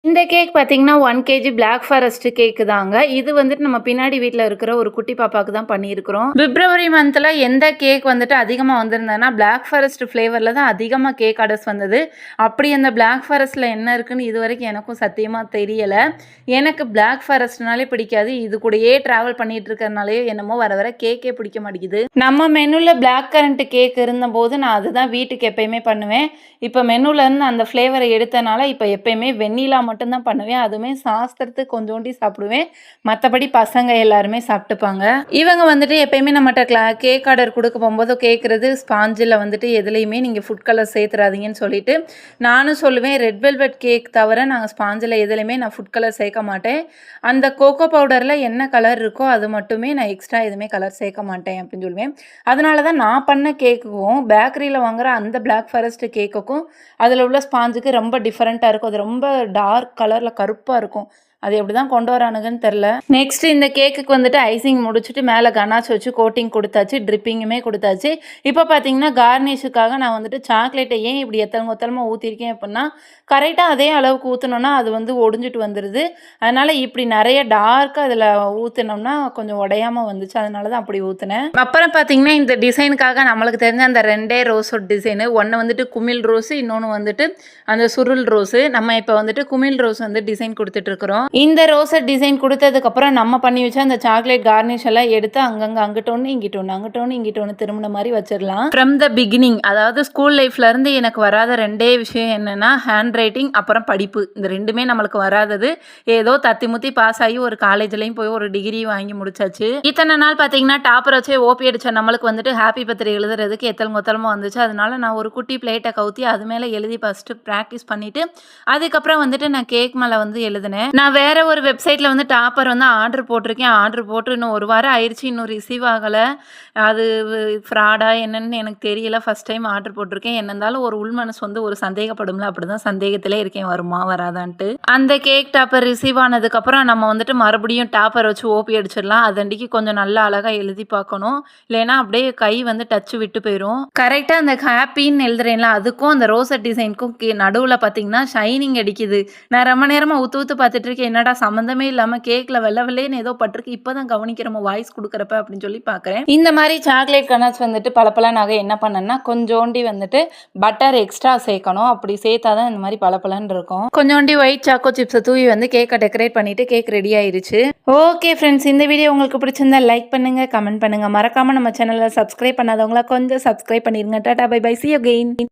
இந்த கேக் பார்த்தீங்கன்னா, 1 KG black forest கேக்கு தாங்க. இது வந்துட்டு நம்ம பின்னாடி வீட்ல இருக்கிற ஒரு குட்டி பாப்பாக்கு தான் பண்ணியிருக்கிறோம். பிப்ரவரி மந்த்ல எந்த கேக் வந்துட்டு அதிகமா வந்திருந்ததுன்னா, பிளாக் ஃபாரஸ்ட் ஃப்ளேவர்ல தான் அதிகமா கேக் ஆர்டர்ஸ் வந்தது. அப்படி அந்த பிளாக் ஃபாரஸ்ட்ல என்ன இருக்குன்னு இதுவரைக்கும் எனக்கும் சத்தியமா தெரியல. எனக்கு பிளாக் ஃபாரஸ்ட்னாலே பிடிக்காது. இது கூடயே டிராவல் பண்ணிட்டு இருக்கிறனாலயோ என்னமோ வர வர கேக்கே பிடிக்க மாட்டேங்குது. நம்ம மெனுல பிளாக் கரண்ட் கேக் இருந்தபோது நான் அதுதான் வீட்டுக்கு எப்பயுமே பண்ணுவேன். இப்ப மெனுல இருந்து அந்த ஃப்ளேவரை எடுத்தனால, இப்ப எப்பயுமே வெண்ணிலா மட்டும் தான் பண்ணுவேன். அதுவுமே சாஸ்திரத்துக்கு கொஞ்சோண்டி சாப்பிடுவேன். மத்தபடி பசங்க எல்லாருமே சாப்பிட்டுப்பாங்க. இவங்க வந்துட்டு எப்பயுமே நம்மட்ட கேக் ஆர்டர் குடுக்க போம்போது கேட்கறது ஸ்பாஞ்சில வந்துட்டு எதுலயுமே நீங்க ஃபுட் கலர் சேர்த்துறாதீங்கன்னு சொல்லிட்டு, நானும் சொல்லுவேன் ரெட் வெல்வெட் கேக் தவிர நாங்க ஸ்பாஞ்சில எதுலயுமே நான் ஃபுட் கலர் சேர்க்க மாட்டேன். அந்த கோகோ பவுடர்ல என்ன கலர் இருக்கோ அது மட்டுமே நான் எக்ஸ்ட்ரா எதுவுமே கலர் சேர்க்க மாட்டேன் அப்படின்னு சொல்லுவேன். அதனால தான் நான் பண்ண கேக்குக்கும் பேக்கரியில வாங்குற அந்த பிளாக் ஃபாரஸ்ட் கேக்குக்கும் அதில் உள்ள ஸ்பாஞ்சுக்கு ரொம்ப டிஃப்ரெண்ட்டாக இருக்கும். அது ரொம்ப டார்க் கலரில் கருப்பாக இருக்கும். அது எப்படி தான் கொண்டு வரானுங்கன்னு தெரில. நெக்ஸ்ட் இந்த கேக்குக்கு வந்துட்டு ஐசிங் முடிச்சுட்டு மேலே கனாச் வச்சு கோட்டிங் கொடுத்தாச்சு, ட்ரிப்பிங்குமே கொடுத்தாச்சு. இப்போ பார்த்தீங்கன்னா கார்னிஷுக்காக நான் வந்துட்டு சாக்லேட்டை ஏன் இப்படி எத்தலமா ஊற்றிருக்கேன் அப்படின்னா, கரெக்டாக அதே அளவுக்கு ஊற்றினோன்னா அது வந்து ஒடிஞ்சிட்டு வந்துடுது. அதனால் இப்படி நிறைய டார்க்காக அதில் ஊற்றினோம்னா கொஞ்சம் உடையாமல் வந்துச்சு. அதனால தான் அப்படி ஊற்றினேன். அப்புறம் பார்த்தீங்கன்னா இந்த டிசைனுக்காக நம்மளுக்கு தெரிஞ்ச அந்த 2 ரோஸோட டிசைனு, ஒன்று வந்துட்டு குமிழ் ரோஸு, இன்னொன்று வந்துட்டு அந்த சுருள் ரோஸு. நம்ம இப்போ வந்துட்டு குமிழ் ரோஸ் வந்து டிசைன் கொடுத்துட்ருக்குறோம். இந்த ரோஸை டிசைன் கொடுத்ததுக்கப்புறம் நம்ம பண்ணி வச்ச அந்த சாக்லேட் கார்னிஷ் எல்லாம் எடுத்து அங்கங்கே அங்கிட்ட ஒன்று இங்கிட்ட ஒன்று அங்கிட்ட ஒன்று இங்கிட்ட ஒன்று திரும்பின மாதிரி வச்சிடலாம். ஃப்ரம் த பிகினிங், அதாவது ஸ்கூல் லைஃப்லேருந்து எனக்கு வராத 2 விஷயம் என்னென்னா ஹேண்ட் ரைட்டிங் அப்புறம் படிப்பு. இந்த 2மே நம்மளுக்கு வராதது. ஏதோ தத்தி முத்தி பாஸ் ஆகி ஒரு காலேஜ்லேயும் போய் ஒரு டிகிரி வாங்கி முடிச்சாச்சு. இத்தனை நாள் பார்த்தீங்கன்னா டாப்பர் வச்சே ஓபி அடித்த நம்மளுக்கு வந்துட்டு ஹாப்பி பர்த்டே எழுதுறதுக்கு எத்தலமா வந்துச்சு. அதனால நான் ஒரு குட்டி பிளேட்டை கவுத்தி அது மேலே எழுதி ஃபஸ்ட்டு ப்ராக்டிஸ் பண்ணிவிட்டு அதுக்கப்புறம் வந்துட்டு நான் கேக் மேலே வந்து எழுதினேன். நான் வேற ஒரு வெப்சைட்டில் வந்து டாப்பர் வந்து ஆர்டர் போட்டிருக்கேன். ஆர்டர் போட்டு இன்னும் 1 வாரம் ஆயிடுச்சு, இன்னும் ரிசீவ் ஆகலை. அது ஃப்ராடா என்னன்னு எனக்கு தெரியல. ஃபஸ்ட் டைம் ஆர்டர் போட்டிருக்கேன். என்ன இருந்தாலும் ஒரு உள் மனசு வந்து ஒரு சந்தேகப்படும்ல, அப்படி தான் சந்தேகத்திலே இருக்கேன் வருமா வராதான்ட்டு. அந்த கேக் டாப்பர் ரிசீவ் ஆனதுக்கப்புறம் நம்ம வந்துட்டு மறுபடியும் டாப்பர் வச்சு ஓபி அடிச்சிடலாம். அதண்டிக்கு கொஞ்சம் நல்லா அழகாக எழுதி பார்க்கணும். இல்லைன்னா அப்படியே கை வந்து டச்சு விட்டு போயிடும். கரெக்டாக அந்த ஹாப்பின்னு எழுதுறேன்ல, அதுக்கும் அந்த ரோசட் டிசைனுக்கும் நடுவில் பார்த்தீங்கன்னா ஷைனிங் அடிக்குது. நான் ரொம்ப நேரமாக ஊற்று பார்த்துட்டு இருக்கேன். என்னடா சம்மந்தமே இல்லாமல் கேக்கில் வெள்ளைன்னு ஏதோ பட்டிருக்கு, இப்போ தான் கவனிக்கிறோம் வாய்ஸ் கொடுக்குறப்ப அப்படின்னு சொல்லி பார்க்குறேன். இந்த மாதிரி சாக்லேட் கனாச் வந்துட்டு பளபளனாக என்ன பண்ணேன்னா கொஞ்சோண்டி வந்துட்டு பட்டர் எக்ஸ்ட்ரா சேர்க்கணும். அப்படி சேர்த்தா தான் இந்த மாதிரி பளபளன்னு இருக்கும். கொஞ்சோண்டி ஒயிட் சாக்கோ சிப்ஸை தூவி வந்து கேக்கை டெக்கரேட் பண்ணிவிட்டு கேக் ரெடி ஆயிருச்சு. ஓகே ஃப்ரெண்ட்ஸ், இந்த வீடியோ உங்களுக்கு பிடிச்சிருந்தா லைக் பண்ணுங்கள், கமெண்ட் பண்ணுங்கள். மறக்காமல் நம்ம சேனலில் சப்ஸ்கிரைப் பண்ணாதவங்களா கொஞ்சம் சப்ஸ்கிரைப் பண்ணிடுங்க. Tata bye bye, see you again.